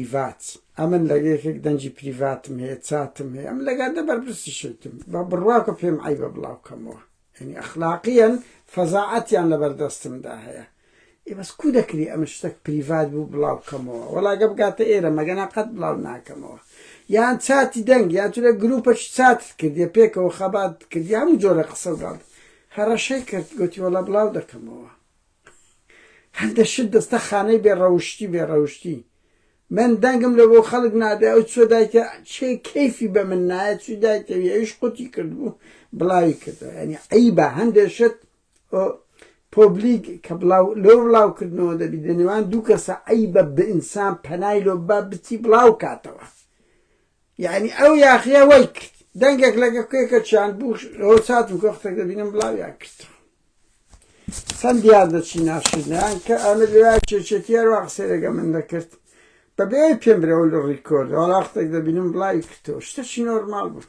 پریڤات ئەمن لەگەیەکێک دەنجی پریڤاتم هەیە چاتم هەیە ئەم لەگەردە بەرپرسی شێتم بە بڕواکە پێم عیبە بڵاوکەمەوە یعنی ئەخلاقیەن فەزاعەتیان لەبەردەستمدا هەیە بەس کو دەکری ئەم شتێک پریڤات بوو بڵاوکەمەوە وەڵاگە بگاتە ئێرە مەگەنا قەت بڵاو ناکەمەوە یان چاتی دەنگ یان تورە گروپەش چاتت کردیە پێکەوە خەبات کردی هەموو جۆرە قسە گاڵ هەڕەشەی کرد گوتی وەڵا بڵاو دەکەمەوە هەندە شت دەستە خانەی بێڕەوشتی من دەنگم لە بۆ خەڵک نادە ئەو چۆ دایکە چێ کەیفی بە من نایە چی دایکەوی ئەویش قوتی کرد بوو بڵاوی کردەوە ینی عیبە هەندێک شت پۆبلیک کە لۆ بڵاوکردنەوە دەبی دەنێوان دوو کەسە عیبە بە ئینسان پەنای لۆ با بچی بڵاو کاتەوە یعنی ئەو یاخیە وەی کرد دەنگێک لەگە کوێکە چیان بوو ئەوە چاتم کۆختێک دەبینم بڵاویان کردەوە چەند دیار دەچی ناشرنیان کە ئەمە لێوای چێچێتی هەروە قسەی لەگە من دەکرد بەبێ پێم برەوە لە ڕیکۆرد وەڵاختێک دەبینم بڵاوی کردەوە شتەشی نۆرماڵ بوو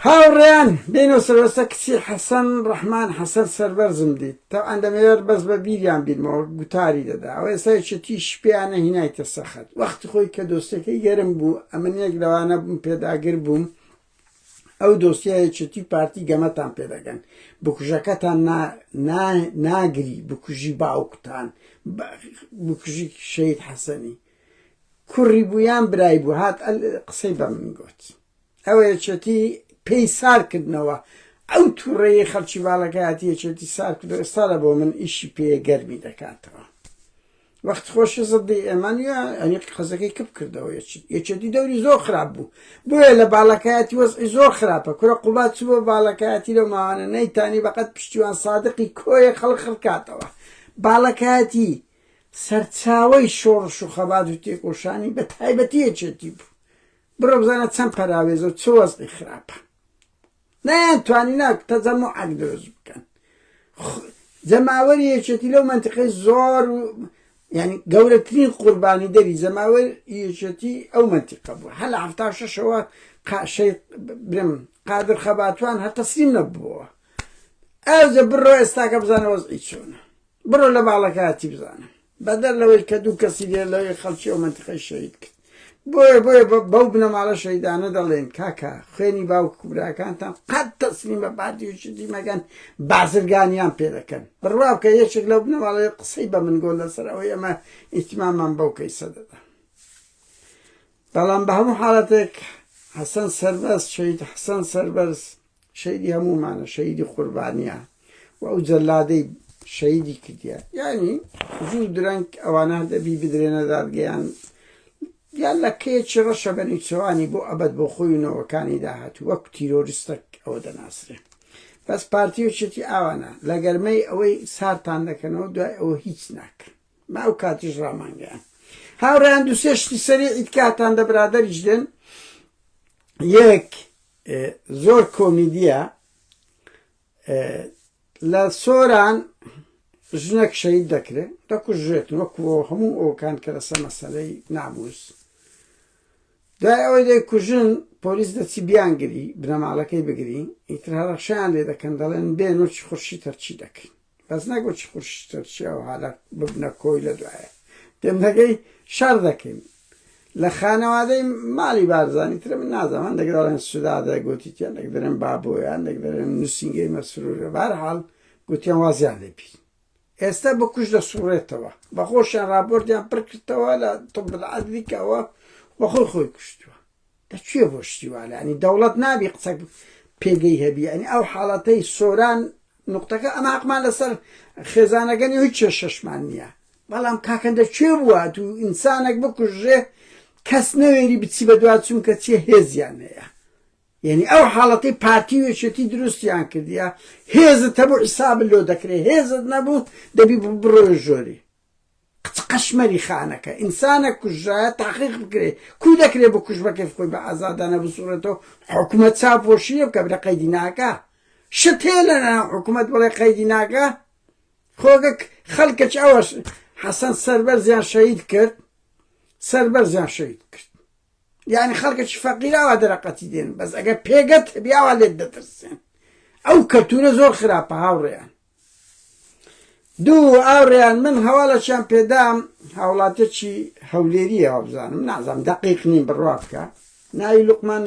هاوڕێیان بینەوە سەربەستە کچی حەسەن ڕەحمان حەسەن سەربەرزم دیت تەوان دەمەوێت بەس بە بیریان بینمەوە گوتاری دەدا ئەوە ئێستا یەکێتی شپیانە هینایتە سەخت وەختی خۆی کە دۆستەکەی گەرم بوو ئەمن یەک لەوانە بووم پێداگر بووم ئەو دۆستیا یەکێتی پارتی گەمەتان پێدەگەن بکوژەکەتان ناگری بکوژی باوکتان بکوژی شەید حەسەنی کوڕی بوویان برای بوو هات قسەی بە من گوت ئەوە یەکێتی پێی سارکردنەوە ئەو تووڕێی خەڵکی باڵەکە هاتی یەکێتی سارکردەوە ئێستاە بۆ من ئیشی پێ گەرمی دەکاتەوە وەخت خۆشی زدی ئێمانە ئەنی قەزەکەی کپ کردەوە یەکێتی دەوری زۆر خراپ بوو بۆیە لە باڵەکەیەتی وەزعی زۆر خراپە کورە قوبات چوو بۆ باڵەکەیەتی لەو ماوانە نەیتانی بەقەت پشتیوان سادقی کۆیە خەڵک خڕکاتەوە باڵەکەیەتی سەرچاوەی شۆڕش و خەبات و تێکۆشانی بە تایبەتی یەکێتی بوو بڕۆ بزانە چەند پەراوێزە و چ وەزعی خراپە نەیانتوانی ناک تەجەموعەک دروست بکەن جەماوەری یەکێتی لەو مەنتیقەی زۆر یعنی گەورەترین قوربانی دەری زەماوەر یەکێتی ئەو مەنتیقە بووە هەر لە 76ەوە برم قادر خەباتوان هەر تەسلیم نەبووەوە ئەوجە بڕۆ ئێستاکە بزانە وەزعی چۆنە بڕۆ لە باڵەکەتی بزانە بەدەر لەوەی کە دوو کەسی لێ لەوەی خەڵکی ئەو مەنتیقەی شەهید کرد بۆیە بەو بنەماڵە شەیدانە دەڵێن کاکە خوێنی باوک کوبراکانتان قەت تەسلیم بە پارتی یەکێتی مەگەن بازرگانیان پێ دەکەن بڕوا بکە یەکێک لەو بنەماڵەیە قسەی بە من گۆ لەسەر ئەوەی ئەمە ئیحتیمامان بەو کەیسە دەدا بەڵام بە هەموو حاڵەتێک حەسەن سەربەز شەید حەسەن سەربەز شەیدی هەمومانە شەیدی قوربانیە و ئەو جەلادەی شەیدی کردیە یعنی زوو درەنگ ئەوانە دەبی بدرێنە دادگەیان یان لە کەیەکی ڕەشە بەنیچەوانی بۆ ئەبەد بۆ خۆینەوەکانی داهات وەک تیرۆریستەک ئەوە دەناسرێ بەس پارتی یەکێتی ئاوانە لە گەرمەی ئەوەی سارتان دەکەنەوە دوای ئەوە هیچ ناکرد ما ئەو کاتیش ڕامانگەیان هاوڕێیان دوو سێ شتی سەریعیت کاتان دە برادەریش دێن یەک زۆر کۆمیدیە لە سۆران ژنێک شەید دەکرێت دەکوژێتن وەکو هەموو ئەوکان کە لەسەر مەسەلەی ناموس دوای ئەوەی دەیکوژن پۆلیس دەچی بیانگری بنەماڵەکەی بگری ئیتر هەڕەشیان لێ دەکەن دەڵێن بێن وەچی خورشی تەرچی دەکەین بەس نەگوتی خورشی تەرچی ئەو حالە ببنە کۆی لە دوایە دێم دەگەی شەڕ دەکەین لە خانەوادەی ماڵی بارزانی ترە من نازەمان دەگەڵێن سودادە گوتیان دەک دەرێن بابۆیان دەک دەرێن نووسنگەی مەسرورە بەرحاڵ گوتیان وازیان لێبی ئێستا بکوژ دەسوڕێتەوە بەخۆشیان راپۆرتیان پڕ کردەوە لە تۆب عەدلیکەوە بەخۆی خۆی کوشتووە دەچێ بۆ شتیوالە ینی دەوڵەت نابی قسە پێگەی هەبی ئەنی ئەو حاڵەتەی سۆران نقطەکە ئەمە حەقمان لەسەر خێزانەکەنی هیچ شەشمان نییە بەڵام کاکەندە کوێ بووە و ئینسانێک بکوژێ کەس نەوێری بچی بە دوات چونکە چێ هێزیان هەیە یعنی ئەو حاڵەتی پارتی وێچێتی دروستیان کردیە هێزت هەبوو حیساب لۆ دەکرێت هێزت نەبوو دەبی بڕۆی ژۆری قەشمەری خانەکە ئینسانە کوژایە تاقیق بکرێت کو دەکرێت بە کوژبەکەی خۆی بە ئازادانە بسوڕێتەوە حکوومەت چاپۆشیە بکە برە قەیدی ناکە شت هەیە لەناو حکوومەت بڵێ قەیدی ناکە خۆگە خەڵکەچ ئەوەش حەسەن سەربەرزیان شەهید کرد سەربەرزیان شەهید کرد یعنی خەڵکێکی فەقیراوە دەرەقەتی دێن بەس ئەگەر پێگەت بیاوە لێت دەترسێن ئەو کەلتورە زۆر خراپە هاوڕێیان دوو ئاوڕێیان من هەواڵەشیان پێدام هاوڵاتێکی هەولێریە بزانم نازانم دەقیق نیم بڕوا بکە ناوی لوقمان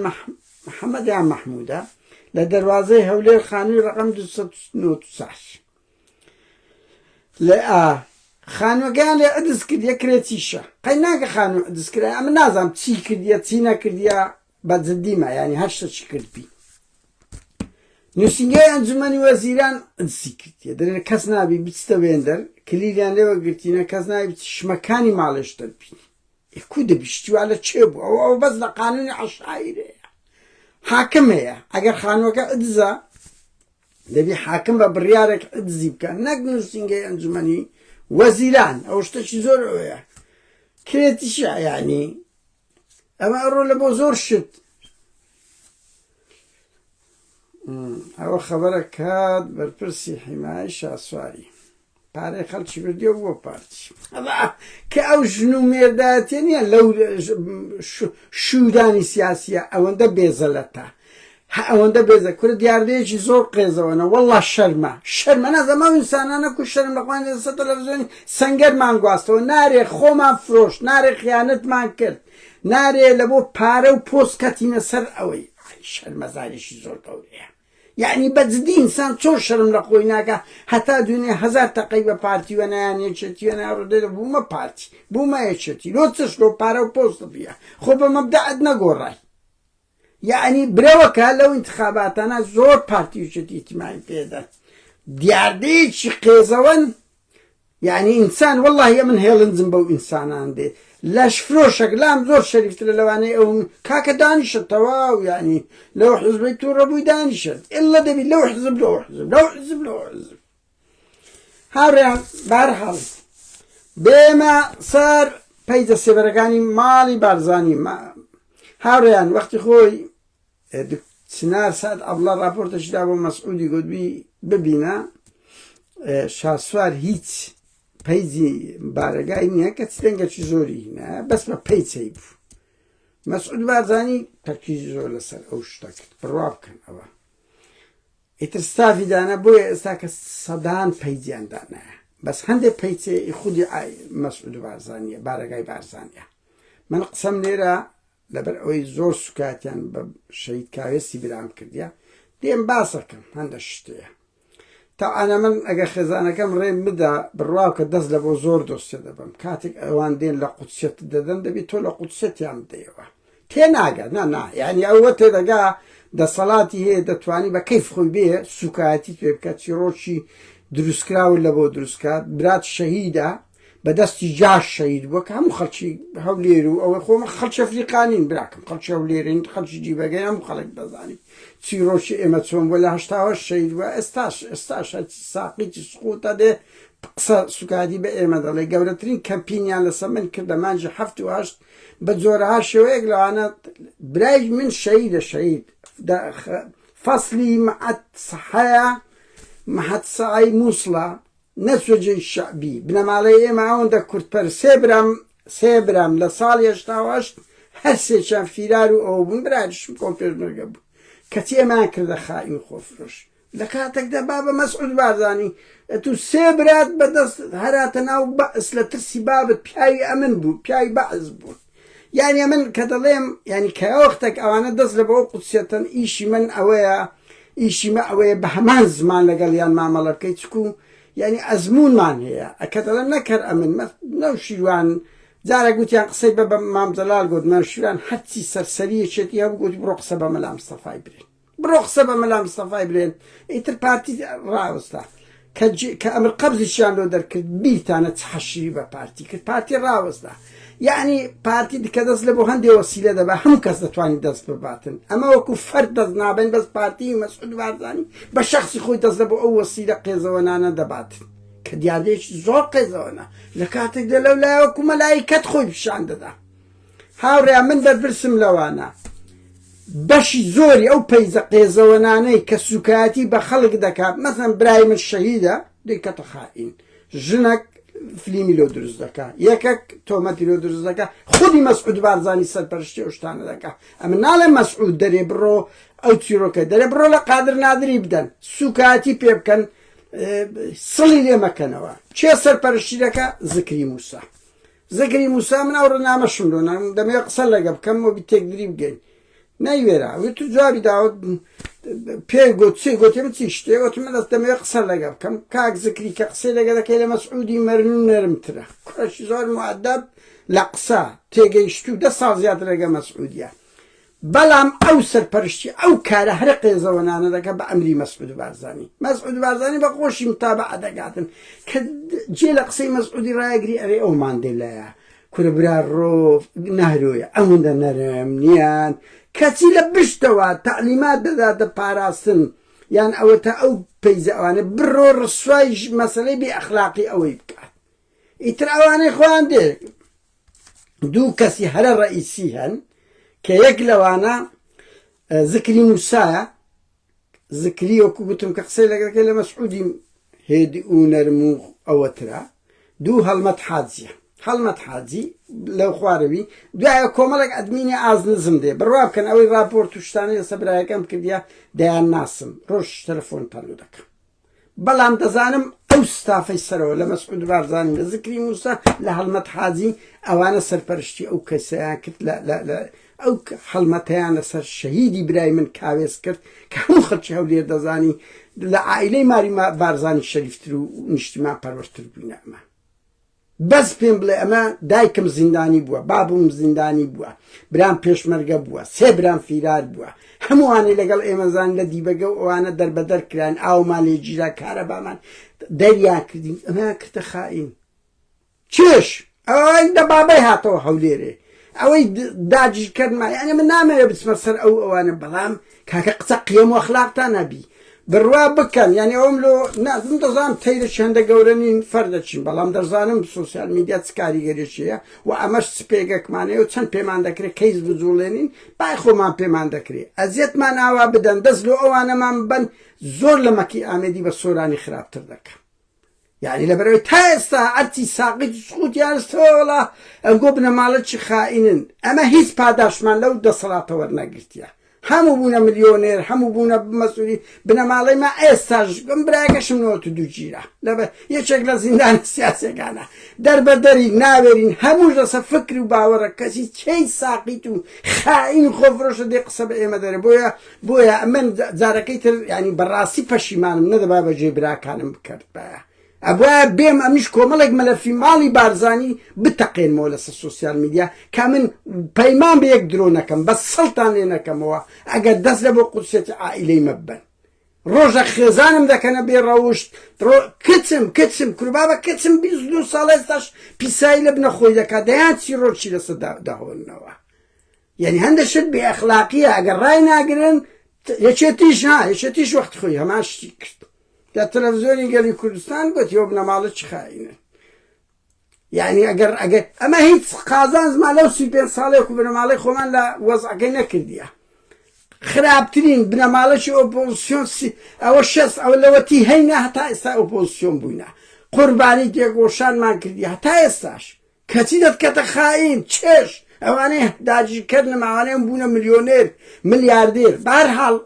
محەممەد یان مەحموودە لە دەواازەی هەولێر خانووی ڕقم 294 لە خانوەکەیان لێ ئەدز کرد یەکرێتیشە قەی ناکە خانوو ئەدزکرای ئەمە نازانم چی کردیە چی نەکردیە بە جددیمە ینی هەر شتێکی کردبی نووسینگای ئەنجومەنی وەزیران ئەدسی کردیە دەرێ کەس نابی بچتە وێندەر کلیلیان لێوە گرتینە کەس نابی شمەکانی ماڵێش دەربینی کو دەبیشتیوا لە چێ بوو ئەو بەس لە قانونی عەشایرەیە حاکم هەیە ئەگەر خانووەکە ئەدزە دەبی حاکم بە بڕیارێک ئەدزی بکە نەک نووسینگای ئەنجومەنی وەزیران ئەو شتێکی زۆر ئەوەیە کرێتیشە یعنی ئەمە ئەڕۆ لە بۆ زۆر شت ئەوە خەبەرە کات بەرپرسی حیمایەی شاسواری پارەی خەڵکی بردیەوە بۆ پارتی کە ئەو ژن و مێردایەتێ نییە لەو شوودانی سیاسیە ئەوەندە بێزەلەتە ئەوەندە بێزە کورە دیاردەیەکی زۆر قێزەوەنە وەڵڵا شەرمە نازەمە ئەو ئینسانانە کو شەرم لەخوان لەسەر تەلەڤیزیۆنی سەنگەرمان گواستەوە نارێ خۆمان فرۆشت نارێ خیانەتمان کرد نارێ لە بۆ پارە و پۆست کەتینە سەر ئەوەی شەرمەزارێکی زۆر گەورەیە یعنی بەجددی ئینسان چۆن شەرم لە خۆی ناکە هەتا دوێنێ 1000 تەقەی بە پارتیوە نایان یەکێتیوە ناڕۆدێ بوومە پارتی بوومە یەکێتی لۆ چش لۆ پارە و پۆست بە خۆ بە مەبدەعت نەگۆڕای یعنی برەوەکە لەو انتخاباتانە زۆر پارتی وچێتی ئیتیمای پێدەن دیاردەیەکی قێزەوەن یعنی ئینسان وەڵڵاهی من هێڵنجم بەو ئینسانان دێ لەش فرۆشێک لام زۆر شەریفترە لەوانەیە ئەو کاکە دانیشە تەواو یعنی لەو حزبەی تووڕە بووی دانیشت ئێڵە دەبی لەو حزب لەو حزب لەو حزب لەو حزب هاوڕێیان بەهەرحاڵ بێمە سەر پەیدە سێبەرەکانی ماڵی بارزانی هاوڕێیان وەختی خۆی چنار سعد عەبدوڵڵا راپۆرتێکیدا بۆ مەسعودی گوتبی ببینە شاسوار هیچ پەیجی بارەگای نییە کە چرەنگەکی زۆری هینە بەس بە پەیچەی بوو مەسعود بارزانی تەرکیزی زۆر لەسەر ئەو شتە کرد بڕوا بکەن ئەوە ئیتر ستافی دانا بۆیە ئێستا کە سەدان پەیجیان دانایە بەس هەندێک پەیچێ خودی مەسعود بارزانیە بارەگای بارزانیە من قسەم لێرە لەبەر ئەوەی زۆر سوکاتیان بە شەهید کاوێسی برام کردیە دێم باسەکەم هەندە شتەیە تا ئەنە من ئەگە خێزانەکەم ڕێم بدا بڕواو کە دەست لە بۆ زۆر دۆستێ دەبم کاتێک ئەوان دێن لە قوچێت دەدەن دەبێت تۆ لە قوچێتیان بدەیەوە تێناگە نا یعنی ئەوە تێدەگا دەسەڵاتی هەیە دەتوانی بە کەیف خۆی بێ سوکاتی توێ بکات چیرۆکی دروستکراون لە بۆ دروستکات برات شەهیدە بەدەستی جاش شەهید بووە کە هەموو خەڵکی هەولێر و ئەوە خۆمە خەڵکی ئەفریقانین براکەم خەڵکی هەولێرین خەڵکی جیبەگەی هەموو خەڵک دەزانی چیرۆکی ئێمە چۆن بۆ لە هەشتاوە شەهید بووە ئێستاش ساقیی سقوتە دێ قسە سوکاتی بە ئێمە دەڵێ گەورەترین کەمپینیان لەسەر من کردە مانجی 7 بە جۆرەها شێوەیەک لەوانە برای من شەهیدە شەهید فەسلی مەعەت سەحەیە مەحەت سەعی مووسڵە نەسوەجێ شەعبی بنەماڵەی ئێمە ئەوەندە کورتپەر سێ برام لە ساڵی 88 هەر سێکیان فیرار و ئەوە بوون برایشم کۆم پێشمەرگە بوو کەچی ئێمان کردە خائین خۆفرۆش لە کاتێکدا بابە مەسعود بارزانی تو سێ برات بەدەست هەراتە ناو بەعس لە ترسی بابت پیاوی ئەمن بوو پیاوی بەعس بوو یعنی من کە دەڵێم ینی کە وەختێک ئەوانە دەست لە بۆ قوچێتن ئیشی من ئەوەیە ئیشی مە ئەوەیە بە هەمان زمان لەگەڵ یان مامەڵە بکەیت چکو یعنی ئەزمونمان هەیە ئەکە دەڵێم نەکەر ئەمن نەو شیروان جارە گوتیان قسەی بە مامجەلال گوتمان شیروان هەرچی سەرسەریەکێتی هەبوو گوتی بڕۆ قسە بە مەلا مستەفای برێن بڕۆ قسە بە مەلا مستەفای برێن ئیتر پارتی ڕاوەستا کە ئەمر قەبزیشیان لۆ دەرکرد بیرتانە چ حەشیری بە پارتی کرد پارتی ڕاوەستا یعنی پارتی کە دەست لە بۆ هەندێک وەسیلە دەبا هەموو کەس دەتوانێت دەست بباتن ئەمە وەکو فەرد دەست نابێن بەس پارتی مەسعود بارزانی بە شەخسی خۆی دەست لە بۆ ئەو وەسیلە قێزەوەنانە دەباتن کە دیاردەیەکی زۆر قێزەوەنە لە کاتێکدا لەو لایە وەکو مەلایکەت خۆی پیشان دەدا هاوڕێیان من بەرپرسم لەوانە بەشی زۆری ئەو پەیزە قێزەوەنانەی کە سوکاتی بە خەڵک دەکات مەسەڵەن برای من شەهیدە دەیکەتە خائین ژنێک فلیمی لۆ دروست دەکا یەکێک تۆمەتی لۆ دروست دەکا خودی مەسعود بارزانی سەرپەرشتی ئەو شتانە دەکا ئەمە ناڵێ مەسعود دەرێ بڕۆ ئەو چیرۆکە دەرێ بڕۆ لە قادر نادری بدەن سوکاتی پێ بکەن سڵی لێ مەکەنەوە چێ سەرپەرشتی دەکا زکری موسا زکری موسا من ئەو ڕۆنامە شوندۆنم دەمەوێت قسە لەگە بکەم و تێکدری بگەین نەیوێرا وی تو جوابی داوت پێ گوت چی گوتێ من چی شتێ وتم دەست دەمەوێت قسە لەگە بکەم کاک زکری کە قسەی لەگە دەکەی لە مەسعودی مەرن و نەرمترە کوڕەشی زۆر مودەب لە قسە تێگەیشت و 10 ساڵ زیاتر لەگە مەسعودیە بەڵام ئەو سەرپەرشتی ئەو کارە هەر قێزەوەنانە دەکە بە ئەمری مەسعود بارزانی مەسعود بارزانی بە خۆشی متابعە دەگاتن کە جێ لە قسەی مەسعودی ڕایەگری ئەرێ ئەو ماندێلایە کورە برا ڕۆ نەهرۆیە ئەوەندە نەرم نیان کەچی لە بشتەوە تەعلیمات دەداتە پاراستن یان ئەوەتە ئەو پەیزە ئەوانە بڕۆ ڕسوای مەسەلەی بێ ئەخلاقی ئەوەی بکات ئیتر ئەوانەی خۆیان دێ دوو کەسی هەرە ڕئیسی هەن کە یەک لەوانە زکری موسایە زکری وەکو گوتم کە قسەی لەگەڵەکەی لە مەسعودی هێدی و نەرم و ئەوەترا دوو هەڵمەت حاجیە هەڵمەت حاجی لەو خوارەوی دوایە کۆمەڵێک ئەدمینی ئازنزم دێ بڕوا بکەن ئەوەی راپۆرت و شتانەی لەسەر برایەکەم کردیا دەیان ناسم ڕۆژ تەلەفۆن پەرلو دەکەم بەڵام دەزانم ئەو ستافەی سەرەوە لە مەسعود بارزانی لە زکری موسا لە هەڵمەت حاجی ئەوانە سەرپەرشتی ئەو کەسەیان کرد ئەو هەڵمەتەیان لەسەر شەهیدی برای من کاوێز کرد کە هەموو خەڵکی هەولێر دەزانی لە عائیلەی ماری بارزانی شەریفتر و نیشتیمان پەروەردتر بووینە ئەمە بەس پێم بڵێ ئەمە دایکم زیندانی بووە بابم زیندانی بووە برام پێشمەرگە بووە 3 برام فیرار بووە هەمووانەی لەگەڵ ئێمەزان لە دیبەگە و ئەوانە دەربەدەر کران ئاومان لێ گیرا کارەبامان دەریان کردین ئەمە کردە خائین چێش ئەوەی دە بابای هاتەوە هەولێرێ ئەوەی داگیرکردمان یعنی من نامەوێت بچمە سەر ئەوانە بەڵام کاکە قسە قیەم و ئەخلاقتان نەبی بڕوا بکەن یعنی ئەوم لۆ نازم دەزانم تەیرە هەندە گەورەنین فەردەچین بەڵام دەزانم سوسیال میدیا چ کاریگەریشەیە و ئەمەش سپێگەکمانەیە و چەند پێمان دەکرێت کەیس بجوڵێنین بای خۆمان پێمان دەکرێت ئەزیەتمان ئاوا بدەن دەست لۆ ئەوانەمان بن زۆر لە مەکی ئامێدی بە سۆرانی خراپتر دەکەم یعنی لەبەرەوەی تا ئێستا ئەرچی ساقیت سقوت یارستەوەڵا ئەنگۆ بنەماڵە چی خائینن ئەمە هیچ پاداشمان لەو دەسەڵاتە وەرنەگرتیە هەموو بوونە میلیۆنێر هەموو بوونە مەسئولی بنەماڵەی ما ئێستاش گم برایەکەشم 92 گیرە لەبەر یەکێک لە زیندانی سیاسەکانە دەربەدەری ناوێرین هەمووش لەسەر فکر و باوەڕە کەسی چەی ساقیت و خائین خۆفرۆشە دێ قسە بە ئێمە دەرێ بۆیە من جارەکەی تر ینی بەڕاستی پەشیمانم نەدەبا بەجێ براکانم بکرد بایە ئەبووە بێم ئەمیش کۆمەڵێک مەلەفی ماڵی بارزانی بتەقێنمەوە لەسەر سوسیال میدیا کە من پەیمان بە یەک درۆ نەکەم بە سەڵتان لێ نەکەمەوە ئەگەر دەست لە بۆ قودسێتی عائیلەی مەبەن ڕۆژە خێزانم دەکەنە بێ ڕەوشت کچم کوربابە کچم 22 ساڵ ئێستاش پیسایی لە بنەخۆی دەکات دەیان چی ڕۆژی لەسەر داهۆننەوە یعنی هەندە شت بێ ئەخلاقیە ئەگەر ڕای ناگرن یەکێتیش وەخت خۆی هەمان شتی کرد در تلویزیونی گەلی کوردستان گوتی ئەو بنەماڵە چ خائینە یعنی ئەگەر ئەمە هیچ قازان زمان لەو 35 ساڵێک و بنەماڵەی خۆمان لە وەزعەکەی نەکردیە خراپترین بنەماڵەی ئۆپۆزیسیۆن ئەوە شەست ئەوە لەوەتی هەینە هەتا ئێستا ئۆپۆزیسیۆن بووینە قوربانی تێگۆشانمان کردی هەتا ئێستاش کەچی دەتکەتە خائین چێش ئەوانەی داگیرکردن ئەوانەیان بوونە میلیۆنێر ملیاردێر بەهەرحاڵ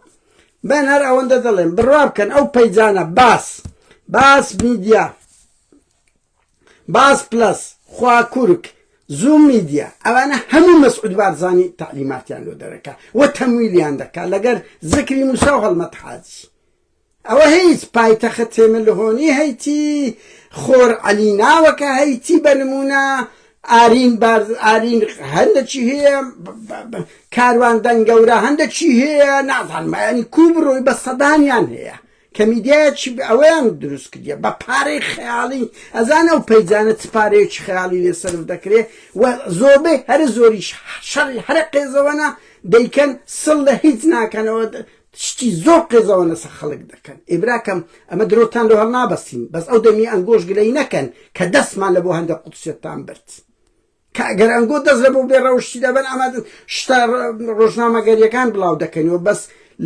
بەن هەر ئەوەندە دەڵێن بڕوا بکەن ئەو پەیجانە باس میدیا باس پلەس خواکوورک زوم میدیا ئەوانە هەموو مەسعود بارزانی تەعلیماتیان لۆ دەرەکە وە تەمویلیان دەکات لەگەر زکری موسا و هەڵمەت حاجی ئەوە هیچ پایتەخت تێمە لە هۆنی هەیتی خۆر عەلی ناوەکە هەیتی بەنمونە ئارین هەندێکی هەیە کاروان دەنگەورە هەندێکی هەیە نازانم ینی کوبڕۆی بە سەدانیان هەیە کە میدیایەکی ئەوەیان دروست کردیە بە پارەی خەیاڵی ئەزانە ئەو پەیجانە چ پارەیەکی خەیاڵی لێ سەرف دەکرێت و زۆربەی هەرە زۆریش شەڕی هەرە قێزەوەنە دەیکەن سڵ لە هیچ ناکەنەوە شتی زۆر قێزەوە لەسەر خەڵک دەکەن ئێبراکەم ئەمە درۆتان لە هەڵ نابەستین بەس ئەو دەمی ئەنگۆش گلەی نەکەن کە دەستمان لە بۆ هەندە قودسێتتان برد کە ئەگەر ئەنگۆ دەست لە بۆ بێڕەوشتی دەبن ئەمە شتە ڕۆژنامەگەریەکان بڵاو دەکەنەوە بەس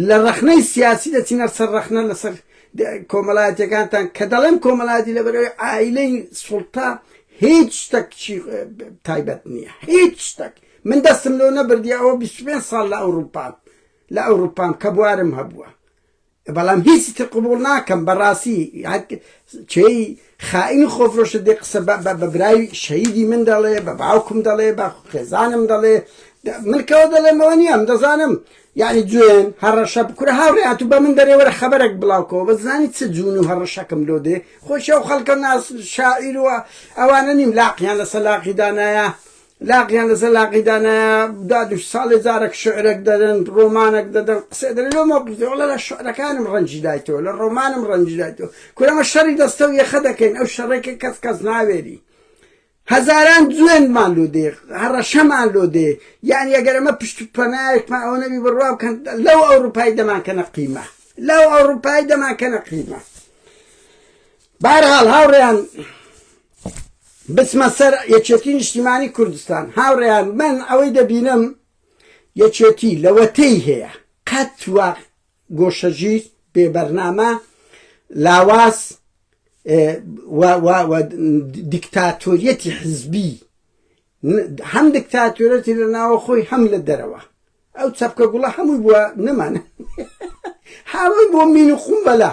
لە ڕەخنەی سیاسی دەچینە سەر ڕەخنە لەسەر کۆمەڵایەتەکانتان کە دەڵێم کۆمەڵایەتی لەبەرەوەی عائیلەی سوڵتا هیچ شتێکی تایبەت نییە هیچ شتێک من دەستم لەو نەبردی ئەوە 25 ساڵ لە ئەوروپام کە بوارم هەبووە بەڵام هیچی تر قبول ناکەم بەڕاستی چێی خائین خۆفرۆشە دێ قسە بە برای شەهیدی من دەڵێ بە باوکم دەڵێ بە خێزانم دەڵێ من کەوە دەڵێمەوە نییەم دەزانم یعنی جوێن هەڕەشە بکورە هاوڕێات و بە من دەرێوەرە خەبەرێک بڵاوکەوە بەزانی چ جوون و هەڕەشەکەم لۆ دێ خۆشە و خەڵکە ناس شاعیر و ئەوانە نیم لاقییان لەسەر لاقی دانایە لاقییان لەسەر لاقی دانایە دادوش ساڵی جارێک شعرێک دەدەن ڕۆمانێک دەدەن قسە دەرێ لۆ مۆقفتەوە لە شعرەکانم ڕەنجی دایتەوە لە ڕۆمانم ڕەنجی دایتەوە کورەمە شەڕی دەستە و یەخە دەکەین ئەو شەڕێکی کەس ناوێری هەزاران جوێنمان لۆ دێ هەڕەشەمان لۆ دێ یعنی ئەگەر ئەمە پشت پەنایەکمان ئەوە نەبی بڕوا بکەن لەو ئەوروپای دەمانکەنە قیمە لەو ئەوروپای دەمانکەنە قیمە بەهەرحاڵ هاوڕێیان بچمە سەر یەکێتی نیشتیمانی کوردستان هاوڕێیان من ئەوەی دەبینم یەکێتی لەوەتەی هەیە قەت وا گۆشەژیر بێبەرنامە لاواز و دیکتاتۆریەتی حزبی هەم دیکتاتۆریەتی لە ناوە خۆی هەم لە دەرەوە ئەو چەپکە گوڵە هەمووی بووە نەمانە هەمووی بۆ مین و خومبەلە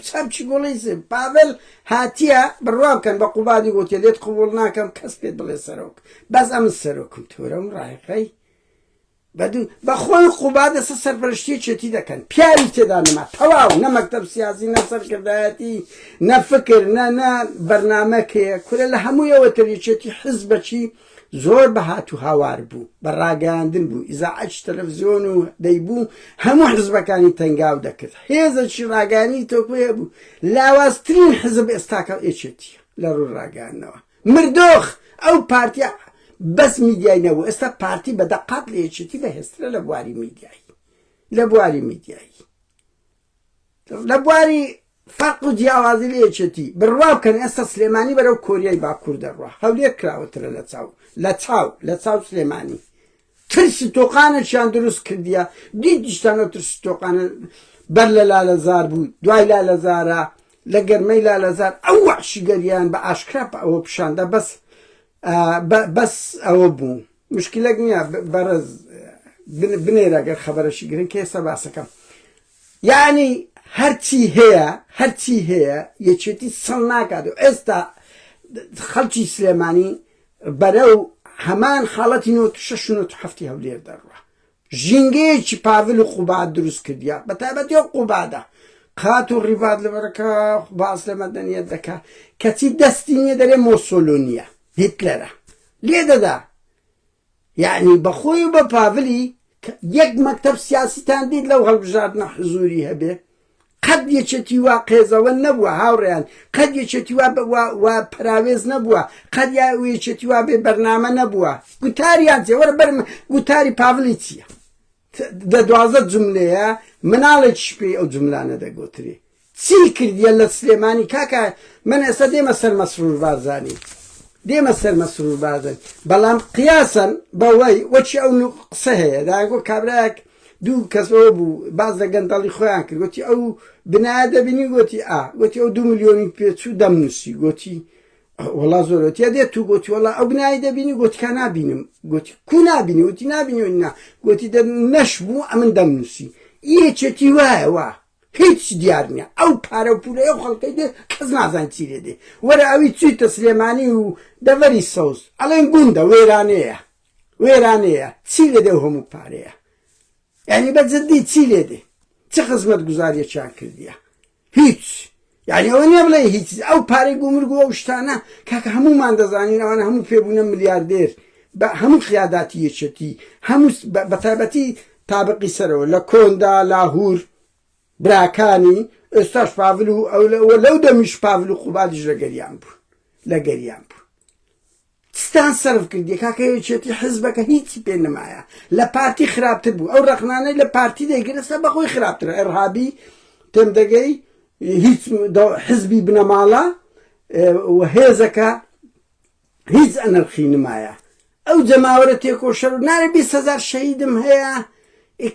چەپچی گوڵی پاڤێل هاتیە بڕوا بکەن بە قوبادی گوتێ لێت قوبوڵ ناکەم کەس پێت بڵێ سەرۆک بەس ئەم سەرۆکم تۆرەم ڕایقەی بەخۆی قوباد ئێستا سەرپەرشتی چێتی دەکەن پیاوی تێدا نەما تەواو نە مەکتەب سیاسی نە سەرکردایەتی نە فکر نە بەرنامەکەیە کورە لە هەموویەوە تەریچێتی حزبەچی زۆر بە هات و هاوار بوو بە ڕاگەاندن بوو ئیزاعەت تەلەڤیزیۆن و دەیبوو هەموو حزبەکانی تەنگاو دەکرد هێزەکی ڕاگانی تۆکوێ بوو لاوازترین حزب ئێستاکە ئێچێتی لە ڕوو ڕاگەاندنەوە مردۆخ ئەو پارتیا بەس میدیای نەبوو ئێستا پارتی بەدەقات لە یەکێتی بەهێزترە لە بواری میدیایی لە بواری میدیایی لە بواری فەرق و جیاوازی لە یەکێتی بڕوا بکەن ئێستا سلێمانی بەرەو کۆریای باکوور دەڕوا هەولێر کراوەترە لە چاو سلێمانی ترسی تۆقانەشیان دروست کردیە دیتیشتانە ترسی تۆقانە بەر لە لالەزار بوو دوای لالەزارە لە گەرمەی لالەزار ئەو وەحشی گەریان بە ئاشکرا ئەوە پیشاندا بەس ئەوە بوو مشکلەک نییە بەرەز بنێرە ئەگەر خەبەرەشی گرن کە ئێستا باسەکەم یعنی هەرچی هەیە یەکێتی سەڵ ناکات و ئێستا خەڵکی سلێمانی بەرەو هەمان حاڵەتی 96 هەولێر دەڕوا ژینگەیەکی پاڤل و قوباد دروست کردیا بە تایبەتی ئەو قوبادە قات و ڕیڤاد لەبەرەکە باس لە مەدەنیەت دەکا کەچی دەستی نییە دەرێ مۆسۆلۆنیە هیتلەرە لێ دەدا یعنی بەخۆی و بە پاڤلی یەک مەکتەب سیاسیتان دیت لەو هەڵبژاردنە حزوری هەبێ قەت یەکێتی وا قێزەوە نەبووە هاوڕێیان قەت یەکێتی وا پراوێز نەبووە قەت یەکێتی وا بێ بەرنامە نەبووە گوتاریان چێ وەرە بەر گوتاری پاڤلی چییە دە 12 جملەیە مناڵێکیش پێی ئەو جملانە دەگوترێ چی کردیە لە سلێمانی کاکە من ئێستا دێمە سەر مەسرور بارزانی دێمە سەر مەسرور بارزان بەڵام قیاسەن بەوەی وەچی ئەو قسە هەیە داگۆ کابراەک دوو کەسەوە بوو باز لە گەندەڵی خۆیان کرد گوتی ئەو بنایە دەبینی گوتی گوتی ئەو 2 ملیۆنی پێچوو دەمنووسی گوتی وەڵا زۆرەتی دێت تو گوتی وەڵا ئەو بنایی دەبینی گوتکە نابینم گوتی کو نابینی وتی نابینی نا گوتی نەش بوو ئەمن دەمنووسی یەکێتی وایە وا هیچ دیار نییە ئەو پارە و پولە ئەو خەڵکەی دێ کەس نازان چی لێ دێ وەرە ئەوی چوویتە سلێمانی و دەڤەری سەوز ئەڵێن گوندە وێرانەیە چی لێ دێ و هەموو پارەیە یعنی بەجددی چی لێ دێ چ خزمەت گوزاریەکیان کردیە هیچ یعنی ئەوە نییە بڵێ هیچ ئەو پارەی گومرگ و ئەو شتانە کاکە هەمومان دەزانین ئەوانە هەموو پێبوونە ملیاردێر بە هەموو خیاداتی یەکێتی هەموو بە تایبەتی تابقی سەرەوە لە کۆندا لاهور براکانی ئێستاش پاڤل و لەو دەمیش پاڤل و قوبادیش لە گەریان بوو ستان سەرف کردی کاکە یەکێتی حزبەکە هیچی پێ نەمایە لە پارتی خراپتر بوو ئەو ڕەخنانەی لە پارتی دەیگرێتە بەخۆی خراپترە ئەرهابی تێم دەگەی هیچ حزبی بنەماڵە و هێزەکە هیچ ئەنرخی نمایە ئەو جەماوەرە تێکۆشەر و نارە 20,000 شەهیدم هەیە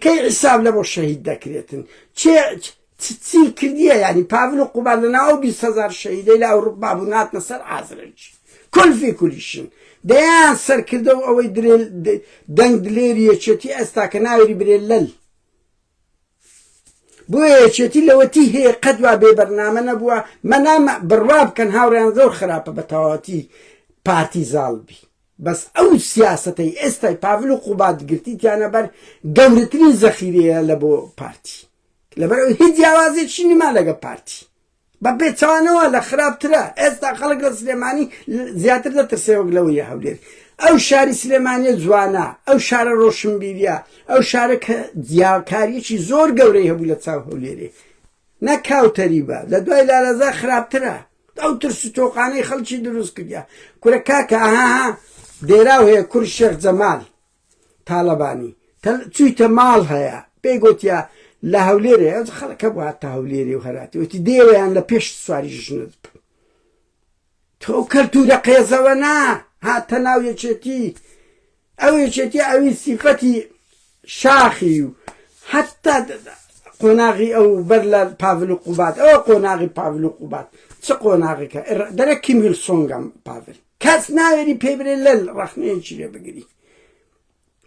کەی حیساب لە بۆ شەهید دەکرێتن چی کردیە یعنی پاڤل و قوباد لەناو 20,000 شەهیدەی لە ئەوروپا بوو ناتنە سەر ئازرج کولفی کولیشن دەیان سەرکردە و ئەوەی دەنگ دلێری یەکێتی ئێستا کە ناوێری برێ لەل بۆ یەکێتی لەوەتی هەیە قەت وا بێ بەرنامە نەبووە مەنام بڕوا بکەن هاوڕێیان زۆر خراپە بە تەواوەتی پارتی زاڵبی بەس ئەو سیاسەتەی ئێستای پاڤل و قوبات گرتیتیانە بەر گەورەترین زەخیرەیە لە بۆ پارتی لەبەر ئەو هیچ جیاوازێکی نما لەگە پارتی بە بێچەوانەوە لە خراپترە ئێستا خەڵک لە سلێمانی زیاتر دەترسێوەک لەوەیە هەولێر ئەو شاری سلێمانیە جوانە ئەو شارە ڕۆشنبیریە ئەو شارە کە جیاکاریەکی زۆر گەورەی هەبوو لە چاو هەولێرێ نەکاوتەری بە لە دوای لالەزا خراپترە ئەو ترس و تۆقانەی خەڵکی دروست کردیا کورە کاکە ئاها دێراو هەیە کوڕی شێخ جەمال تاڵەبانی چوویتە ماڵ هەیە پێی گوتیا لە هەولێرێ ئەو خەڵکە بوو هاتە هەولێرێ و هەراتی وتی دێوەیان لە پێش سواری ژنت بن تۆ کەلتورە قێزەوە نا هاتە ناو یەکێتی ئەو یەکێتی ئەوی سیفەتی شاخی و حتا قۆناغی ئەو بەر لە پاڤل و قوبات ئەوە قۆناغی پاڤل و قوبات چ قۆناغێکە دەرە کیم هیل سۆنگەم پاڤل کەس ناوێری پێ برێ لەل ڕەخنەیەکی لێ بگری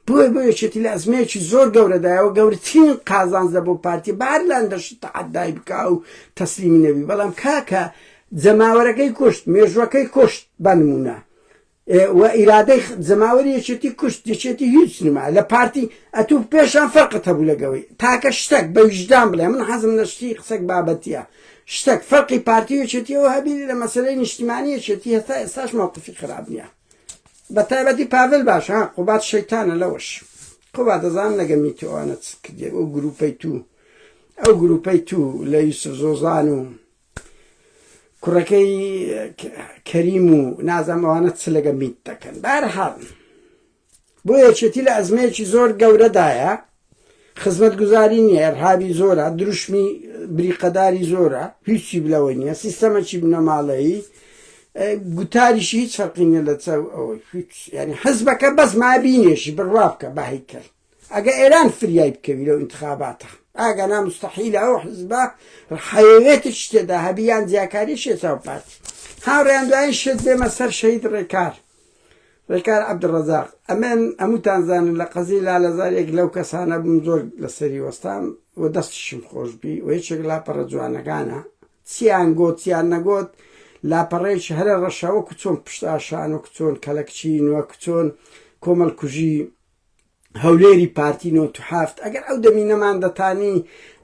بۆی بۆ یەکێتی لە ئەزمەیەکی زۆر گەورەدایەوە گەورەترین قازانجە بۆ پارتی بار لاندەشت تەعەدای بکا و تەسلیمی نەبی بەڵام کاکە جەماوەرەکەی کوشت مێژوەکەی کوشت بە نمونە و ئیرادەی جەماوەری یەکێتی کوشت یەکێتی هیچ نما لە پارتی ئەتوو پێشان فەرقت هەبوو لەگەوەی تاکە شتێک بە وجدان بڵێ من حەزم لە شتی قسەک بابەتیە شتێک فەرقی پارتی یەکێتیەوە هەبی لە مەسەلەی نیشتیمانی یەکێتی هەتا ئێستاش موقفی خراپ نییە بە تایبەتی پاڤل باش ها قوبات شەیتانە لەوەش قوبات دەزانم لەگە میتۆوانە چ کردێ ئەو گروپەی تو لە یوسف زۆزان و کوڕەکەی کەریم و نازانم ئەوانە چ لەگە میت دەکەن بەهەرحاڵ بۆ یەکێتی لە ئەزمەیەکی زۆر گەورەدایە خزمەتگوزاری نییە ئەرهابی زۆرە دروشمی بریقەداری زۆرە هیچی بلەوەی نییە سیستەمەکی بنەماڵەیی گوتاریشی هیچ فەرقی نییە لە چاو ئەوەی ینی حزبەکە بەس مابینێشی بڕوا بکە بەهیکەل ئەگە ئێران فریای بکەوی لەو ئینتخاباتە ئاگە نامستەحیلە ئەو حزبە حەیوێتش تێدا هەبیان جیاکاری شێچاو پارتی هاوڕێیان دوایین شێت بێمە سەر شەهید ڕێکار عەبدوڕەزاق ئەمێن هەمووتان زانن لە قەزی لالەزارێک لەو کەسانە بووم زۆر لەسەری وەستام و دەستشم خۆش بی و هیچێک لاپەڕە جوانەکانە چیان گۆت چیان نەگۆت لاپەڕەیەکی هەرە ڕەشەوە کچۆن پشتاشان و کچۆن کەلەکچین وە کچۆن کۆمەڵکوژی هەولێری پارتی نۆتحافت ئەگەر ئەو دەمی نەمان دەتانی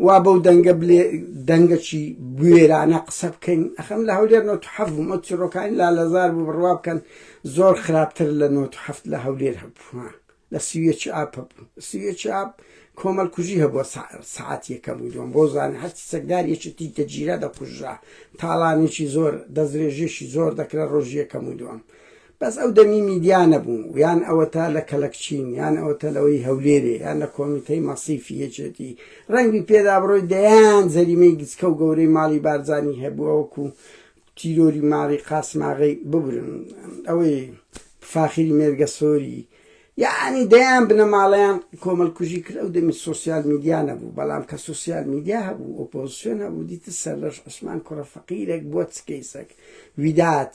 وا بەو دەنگە بلێ دەنگەکی بوێرانە قسە بکەین ئەخەم لە هەولێر نۆتحەف بووم ئەو چیرۆکانی لالەزار بوو بڕوا بکەن زۆر خراپتر لە نۆتحەفت لە هەولێر هەبوو لە سویەکی ئاب هەبوو سویەکی ئاب کۆمەڵکوژی هەبووە سەعات یەکەم بووم بۆ زانێ هەرچی سەگدارێکی تەجیرە دەکوژرا تاڵانێکی زۆر دەزرێژێشی زۆر دەکرا ڕۆژی یەکەم دووەم بەس ئەو دەمی میدیا نەبوو یان ئەوەتە لە کەلەکچین یان ئەوەتە لەوەی هەولێرێ یان لە کۆمیتەی مەسیفی یەکێتی ڕەنگی پێدا بڕۆی دەیان جەریمەی گچکە و گەورەی ماڵی بارزانی هەبووە وەکو تیرۆری ماڵی قاسماغی ببرن ئەوەی فاخری مێرگە سۆری یعنی دەیان بنەماڵەیان کۆمەڵکوژی کرد ئەو دەمی سۆسیال میدیا نەبوو بەڵام کە سۆسیال میدیا هەبوو ئۆپۆزیسیۆن هەبوو دیتە سەر لەش عوسمان کوڕە فەقیرێک بۆ چکەیسەک ویدات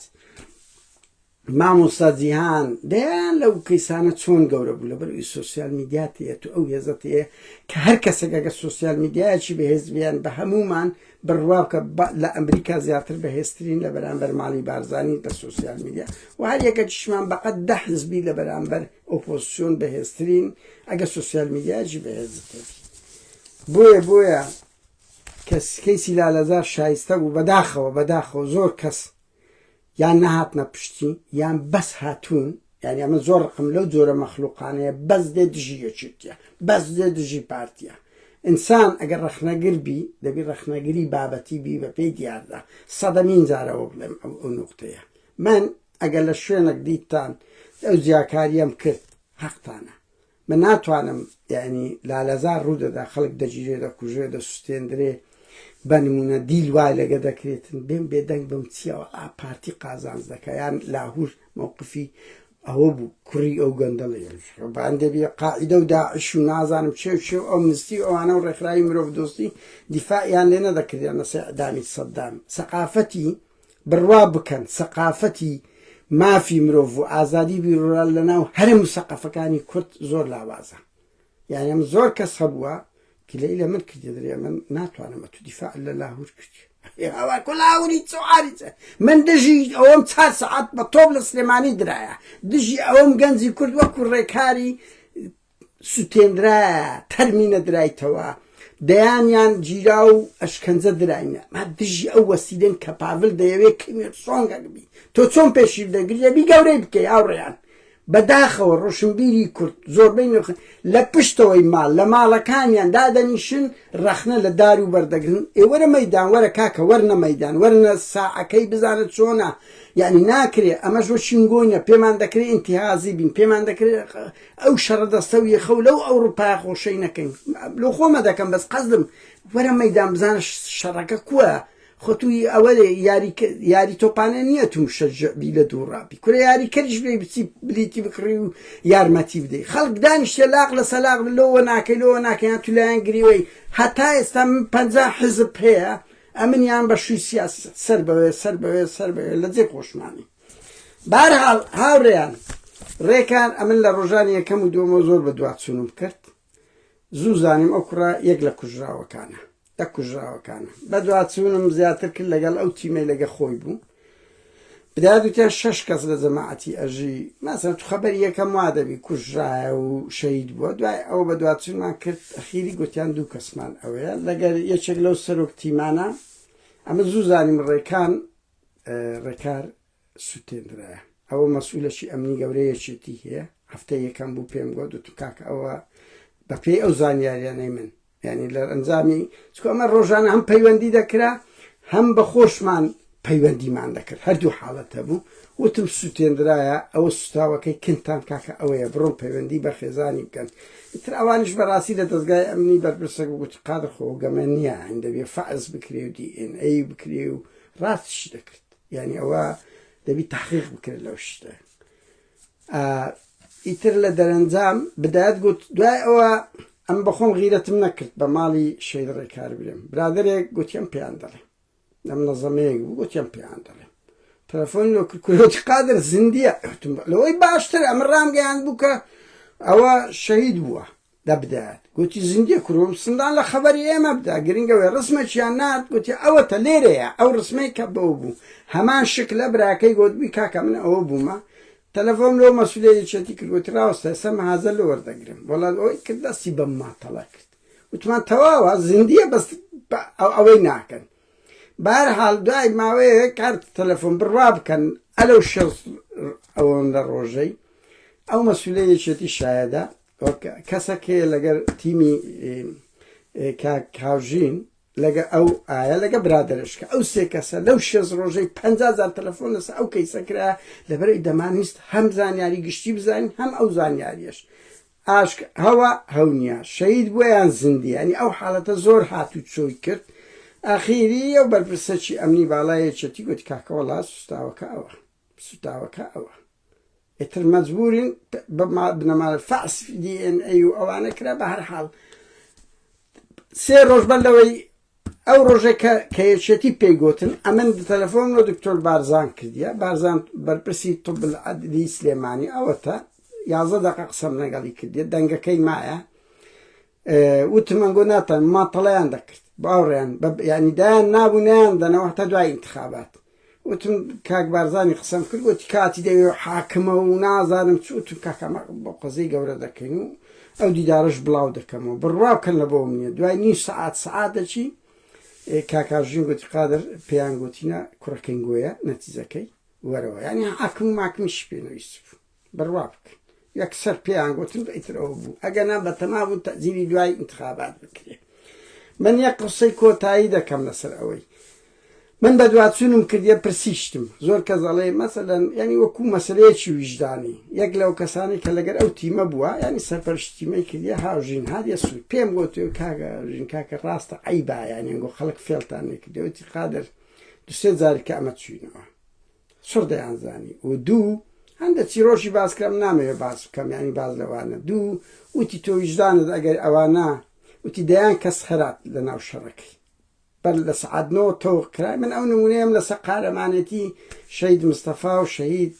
مامۆستا جیهان دەیان لەو کەیسانە چۆن گەورە بوو لەبەر سۆسیال میدیاتەیە تو ئەو هێزەتەیە کە هەر کەسێک ئەگە سۆسیال میدیایەکی بەهێزبیان بە هەمومان بڕوا بکە لە ئەمریکا زیاتر بەهێزترین لە بەرامبەر ماڵی بارزانی بە سۆسیال میدیا و هەر یەکەکیشمان بەقەت 10 حزبی لە بەرامبەر ئۆپۆزیسیۆن بەهێزترین ئەگە سۆسیال میدیایەکی بەهێزتر بۆیە کەیسی لالەزار شایستە بوو بەداخەوە زۆر کەس یان نەهاتنە پشتی یان بەس هاتوون یعنی ئەمە زۆر ڕقم لەو جۆرە مەخلوقانەیە بەس دێ دژی یەکێتیە بەس دێ دژی پارتیە ئینسان ئەگەر ڕەخنەگر بی دەبی ڕەخنەگری بابەتی بی بە پێی دیاردا سەدەمین جارەوە بڵێم ئەو نوقتەیە من ئەگەر لە شوێنێک دیتان ئەو جیاکاریم کرد حەقتانە من ناتوانم یعنی لالەزار ڕوودەدا خەڵک دەگیرێ دەکوژێ دەسوستێندرێ بە نمونە دیل وای لەگە دەکرێتن بێم بێدەنگ بم چیەوە پارتی قازانج دەکە یان لاهور مووقفی ئەوە بوو کوڕی ئەو گەندەڵی باندەبێ قاعیدە و داعش و نازانم چێ ئەو مستی ئەوانە و ڕێکخراوی مرۆڤ دۆستی دیفاعیان لێ نەدەکردیان لەسەر ئەدامی سەدام سەقافەتی بڕوا بکەن سەقافەتی مافی مرۆڤ و ئازادی بیرۆران لەناو هەرم و سەقافەکانی کورد زۆر لاوازە یعنی ئەم زۆر کەس هەبووە کلەی لە من کردی دەرێ من ناتوانم تو دیفاع لە لاهور کردی ئەوە کولاوری چواری من دژی ئەوەم 4 سەعات بە تۆپ لە سلێمانی درایە دژی ئەوەم گەنجی کورد وەکو ڕێکاری سوتێنرایە تەرمینە درایتەوە دەیانیان گیرا و ئەشکەنجە دراینە ما دژی ئەو وەسیلەن کە پاڤل دەیەوێت کمێت سۆنگەبی تۆ چۆن پێشیر دەگریە بی گەورەی بکەی ئاوڕێیان بەداخەوە ڕۆشنبیری کورد زۆربەی لە پشتەوەی ماڵ لە ماڵەکانیان دادەنیشن ڕەخنە لە دار و بەردەگرن ئێوەرە مەیدان وەرە کاکە وەرنە مەیدان وەرنە ساعەکەی بزانت چۆنە یعنی ناکرێ ئەمەش وە شینگۆنیە پێمان دەکرێت ئینتیهازی بین پێمان دەکرێت ئەو شەڕەدەستەوی خەو لەو ئەوروپای خۆشەی نەکەین لۆ خۆمە دەکەم بەس قەزدم وەرە مەیدان بزانە شەڕەکە کووە خۆ توی ئەوە یاری تۆپانە نییە توم شەجعبی لە دووڕابی کورە یاریکەریش بێ بچی بلیتی بکڕی و یارمەتی بدەی خەڵک دانیشتە لاق لە سەلاق لەوە ناکەی لەوە ناکەیان تو لایەن گریوەی هەتا ئێستا من 50 حزب هەیە ئەمنیان بە شووی سیاسی سەر بەوێ لە جێ خۆشمانی بەهەرحاڵ هاوڕێیان ڕێکان ئەمن لە ڕۆژانی یەکەم و دووەمە زۆر بە دواتچوونم کرد زوو زانیم ئەو کوڕە یەک لە کوژراوەکانە کوژراوەکانە بە دواتچوونم زیاتر کرد لەگەڵ ئەو تیمەی لەگە خۆی بوو بدادوتیان 6 کەس لە جەماعەتی ئەژی مەسەڵەن تو خەبەر یەکەم وا دەبی کوژرایە و شەهید بووە دوای ئەوە بە دواتچوونمان کرد ئەخیری گوتیان 2 کەسمان ئەوەیە لەگەر یەکێک لەو سەرۆک تیمانە ئەمە زوو زانیم ڕێکان ڕێکار سوتێنرایە ئەوە مەسئولەشی ئەمنی گەورەیەکێتی هەیە هەفتەی یەکەم بوو پێم گوت دوتم کاکە ئەوە بەپێی ئەو زانیاریانەی من یعنی لە ئەنجامی چکە ئەمە ڕۆژانە هەم پەیوەندی دەکرا هەم بە خۆشمان پەیوەندیمان دەکرد هەردوو حاڵەتە بوو وتم سوتێنرایە ئەوە سوتاوەکەی کنتان کاکە ئەوەیە بڕۆن پەیوەندی بە خێزانی بکەن ئیتر ئەوانش بەڕاستی لە دەستگای ئەمنی بەرپرسە گوت قادر خۆ گەمە نییە دەبێ فەعز بکرێ و DNA بکرێ و ڕاستش دەکرد یعنی ئەوە دەبی تحقیق بکرێت لەو شتە ئیتر لە دەرەنجام بدایەت گوت دوای ئەوە ئەم بەخۆم غیرەتم نەکرد بە ماڵی شەید ڕێکار برێم برادرێک گوتیان پێیان دەڵێ لەم نەزەمەیەک بوو گوتیان پێیان دەڵێ تەلەفۆنی لۆ کرد کوێتی قادر زیندیە لەوەی باشتر ئەمە ڕامگەیان بوو کە ئەوە شەهید بووە لە بدایەت گوتی زیندیە کوڕم سندان لە خەبەری ئێمە بدا گرنگەوەی ڕسمێکیان نات گوتی ئەوەتە لێرەیە ئەو ڕسمەی کە بەو بوو هەمان شک لە براکەی گوتبووی کاکە من ئەوە بوومە تەلەفۆن لەوە مەسئولێتی کرد گوتی ڕاستە ئێستا مەحازە لە وەردەگرم وەڵات ئەوەی کرد دەستی بەم ماتەڵە کرد وتمان تەواوە زیندیە بەس ئەوەی ناکەن بەهەرحاڵ دوای ماوەیە کارت تەلەفۆن بڕوا بکەن ئەلەو شەڕ ئەوەن لە ڕۆژەی ئەو مەسئولێتی شایەدا کەسێکەیە لەگەر تیمی کاژین لەگە ئەو ئایا لەگە برادرشکە ئەو سێ کەسە لەو 6 ڕۆژەی 50,000 تەلەفۆن لەسەر ئەو کەیسەکرا لەبەرەوەی دەمانویست هەم زانیاری گشتی بزانین هەم ئەو زانیاریش ئاشک هەوە هەونیە شەهید بووە یان زیندی ینی ئەو حاڵەتە زۆر هاتوو چۆی کرد ئاخیری ئەو بەرپرسەکی ئەمنی باڵایەکێتی گوتی کاکە وەڵات سوتاوەکە ئەوە ئێتر مەجبورین بنەماڵ فەعس DNA و ئەوانە کرا بە هەر حاڵ 3 ڕۆژ بەلەوەی ئەو ڕۆژێکە کە یەکێتی پێی گوتن ئەمن تەلەفۆن و دکتۆر بارزان کردیە بارزان بەرپرسی طب العەدلی سلێمانی ئەوەتە 11 دقیقە قسەم لەگەڵی کردیە دەنگەکەی مایە وتمەنگۆ ناتان ماتەڵەیان دەکرد باوڕێیان ینی دایان نابوو نیان دەنەوە هەتا دوای ئینتخابات وتم کاک بارزانی قسەم کرد گوتی کاتی دەوێ حاکمە و نازانم چ وتم کاکەمە بۆ قەزەی گەورە دەکەین و ئەو دیدارش بڵاو دەکەمەوە بڕوا بکەن لە بۆ منە دوای نی سعات دەچی کاکاژین گوتی قادر پێیان گوتینە کوڕەکەین گوۆیە نەتیجەکەی وەرەوە ینی حاکم و ماکمیش پێنەویست بڕوا بکەن یەکسەر پێیان گوتن ئیترەوە بوو ئەگەنا بەتەما بوو تەزیری دوای ئینتخابات بکرێت من یەک قسەی کۆتایی دەکەم لەسەر ئەوەی من بە دواتچوونم کردیە پرسیشتم زۆر کەس دەڵێ مەسەلەن ینی وەکو مەسەلەیەکی ویژدانی یەک لەو کەسانی کە لەگەر ئەو تیمە بووە ینی سەرپەرشتی تیمەی کردیە هاوژین هادیە سوود پێم گوتێ کاکەژین کاکە ڕاستە ئەیبا ینی گۆ خەڵک فێڵتان نێکردەوەتی قادر 2-3 جارێکە ئەمە چوینەوە سڕ دەیانزانی و دوو هەندە چیرۆشی باسکرام نامەوێت باس بکەم ینی باز لەوانە دوو وتی تۆ ویژدانت ئەگەر ئەوانە وتی دەیان کەس خەرات لە ناو شەڕەکەی بەر لە سەعاتنەوە تەوق کرای من ئەو نمونەیەم لەسەر قارەمانەتی شەهید مستەفا و شەهید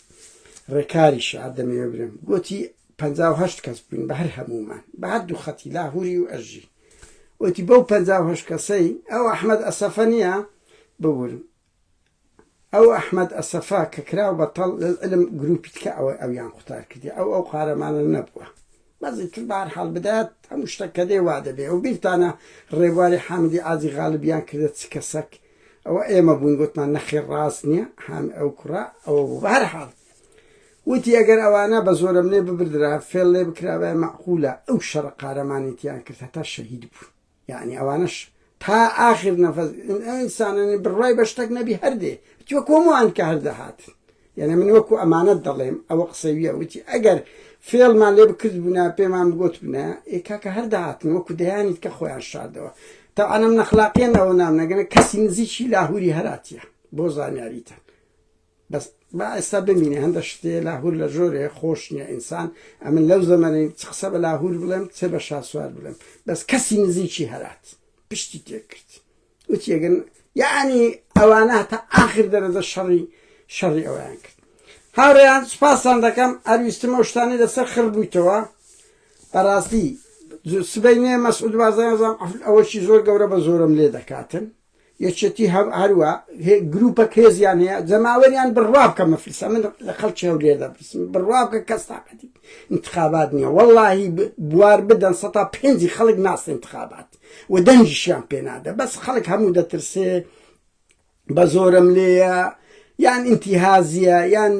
ڕێکاری شار دەمەوێ برم گوتی 58 کەس بووین بە هەر هەمومان بە هەردوو خەتی لاهوری و ئەژی وتی بەو 58 کەسەی ئەو ئەحمەد ئەسەفە نییە ببورن ئەو ئەحمەد ئەسەفا کە کراو بەتەڵ لەعلم گروپی تکە ئەویان قوتار کردی ئەو قارەمانە نەبووە بەزی تر بەهەرحاڵ بدات هەموو شتێک کە دێ وا دەبێ و بیرتانە ڕێبواری حامدی ئازی غالبیان کردە چ کەسەک ئەوە ئێمە بووین گوتمان نەخێر ڕاست نییە ئەو کوڕە ئەوە بوو بەهەرحاڵ وتی ئەگەر ئەوانە بە زۆرم لێ ببردرا فێڵ لێ بکراوە مەعقولە ئەو شەڕە قارەمانێتیان کرد هەتا شەهید بوو یعنی ئەوانەش تا ئاخر نەفەس ئینسانانی بڕای بە شتێک نەبی هەردێ وە کۆمەوان کە هەردەهاتن یعنی من وەکو ئەمانەت دەڵێم ئەوە قسەویە وتی ئەگەر فێڵمان لێ بکرد بوونا پێمان بگوت بنە ئێکاکە هەردەهاتن وەکو دەیانیت کە خۆیان شاردەوە تا ئەنم نەخلاقیان ئەوە نامنەگەنە کەسی نزیکی لاهوری هەراتیە بۆ زانیاریتان بەس با ئێستا ببینێ هەندە شتێ لاهور لە ژۆرێ خۆش نییە ئینسان ئەمن لەو زەمانەی چ قسە بە لاهور بڵێم چێ بە شاسوار بڵێم بەس کەسی نزیکی هەرات پشتی تێکرد وتی ئەگەن یعنی ئەوانە تا ئاخر دەرەجە شەڕی ئەویان کرد هاوڕێیان سوپاسان دەکەم هەرویستم ئەو شتانەی لەسەر خڕ بوویتەوە بەڕاستی سبەینێ مەسعود بازاڕێزان ئەوەشی زۆر گەورە بە زۆرم لێ دەکاتن یەکێتی هەروە گروپەک هێزیان هەیە جەماوەریان بڕوا بکە مەفلیسە من لە خەڵکی هەو لێ دەپرسم بڕوا بکە کەس تاقەتی انتخابات نییە وەڵڵاهی بوار بدەن 105 خەڵک ناستە انتخابات و دەنجیشیان پێ نادە بەس خەڵک هەموو دەترسێ بە زۆرم لێیە یان ئینتیهازیە یان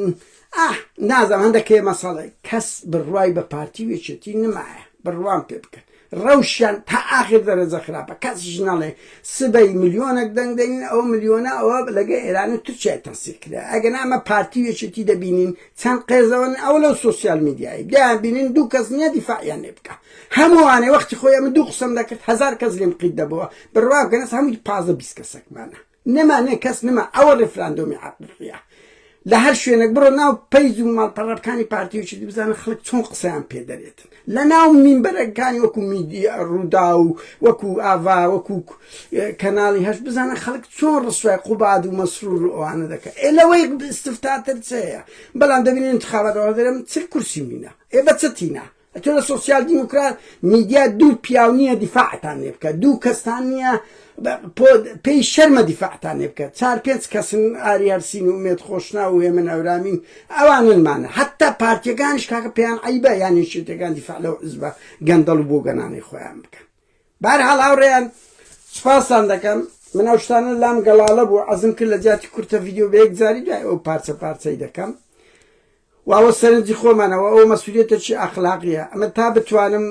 نازەم هەندێکێ مەسەڵێ کەس بڕوای بە پارتی وێچێتی نمایە بڕوان پێ بکەن ڕەوشیان تا ئاخر دەرەجە خراپە کەسیش نەڵێ سبەی ملیۆنێک دەنگ دەین ئەو ملیۆنە ئەوە لەگە ئێران و تورکیای تەنسیق کرا ئەگەر ئەمە پارتی وێچێتی دەبینین چەند قێزەوە ئەو لەو سۆسیال میدیایی بیان بینین دوو کەس نییە دیفاعیان لێ بکە هەمووانێ وەختی خۆی ئەمە دوو قسەم دەکرد 1000 کەس لێم قید دەبەوە بڕوا بکەنەس هەمووی 15-20 کەسێکمانە نەمانێ کەس نەما ئەوە ڕێفراندۆمی عاقڵیە لە هەر شوێنێک بڕۆ ناو پەیز و ماڵپەڕەکانی پارتی وێچێتی بزانە خەڵک چۆن قسەیان پێ دەرێتن لە ناو مینبەرەکانی وەکو میدیا ڕوودا و وەکو ئاوا وەکو کەناڵی هەش بزانە خەڵک چۆن ڕسوای قوباد و مەسرور و ئەوانە دەکە لەوەی استفتاتر چەیە بەڵام دەبینین انتخاباتەوە دەرەم چ کورسی مینە بە چ تینە تۆ لە سۆسیال دیموکرات میدیا دوو پیاو نییە دیفاعتان لێ بکە دوو کەستان نییە پێی شەرمە دیفاعتان لێ بکە 4-5 کەسن ئاریارسین و ئومێد خۆشنا و هێمن ئەورامین ئەوانمانە حتا پارتیەکانیش کاکە پێیان عیبە یانی شتێکان دیفاع لەو حزبە گەندەڵ و بۆ گەنانەی خۆیان بکەن بەهەرحاڵ هاوڕێیان سوپاسان دەکەم من ئەو شتانە لام گەڵاڵە بوو عەزم کرد لە جیاتی کورتە ڤیدیۆ بە یەک جاری دوای ئەو پارچە پارچەی دەکەم واوە سەرنجی خۆمانەوە ئەوە مەسئولیەتێکی ئەخلاقیە ئەمە تا بتوانم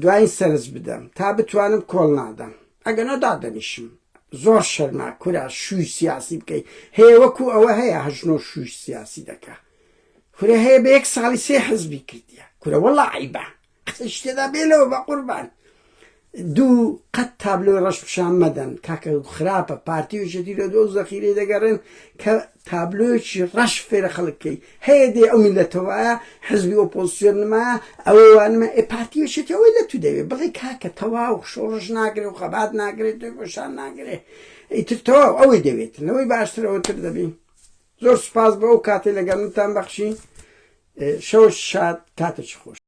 دوای سەرنج بدەم تا بتوانم کۆڵ نادەم ئەگەر نەدادەنیشم زۆر شەرما کورا شووی سیاسی بکەیت هەیە وەکو ئەوە هەیە هەژنۆ شووی سیاسی دەکە کورە هەیە بە 1 ساڵی 3 حزبی کردیە کورە وەڵڵا عیبە قسەش تێدا بێلەوە بە قوربان دوو قەت تابلۆی ڕەش پیشان مەدەن کاکە خراپە پارتی وێچێتی لە دۆ زەخیرەی دەگەڕێن کە تابلۆیەکی ڕەش فێرە خەڵکەی هەیە دێ ئەو میلەتەوەیە حزبی ئۆپۆزیسیۆن نمایە ئەوەوانمە پارتی وێچێتی ئەوەی لە تو دەوێت بڵێ کاکە تەواو شۆڕش ناگرێت و خەبات ناگرێت توی گۆشان ناگرێت ئیتر تەواو ئەوەی دەوێت لەوەی باشتر ئەوەتر دەبین زۆر سوپاس بە ئەو کاتێ لەگەڵتان بەخشی شەو شاد کاتێکی خۆش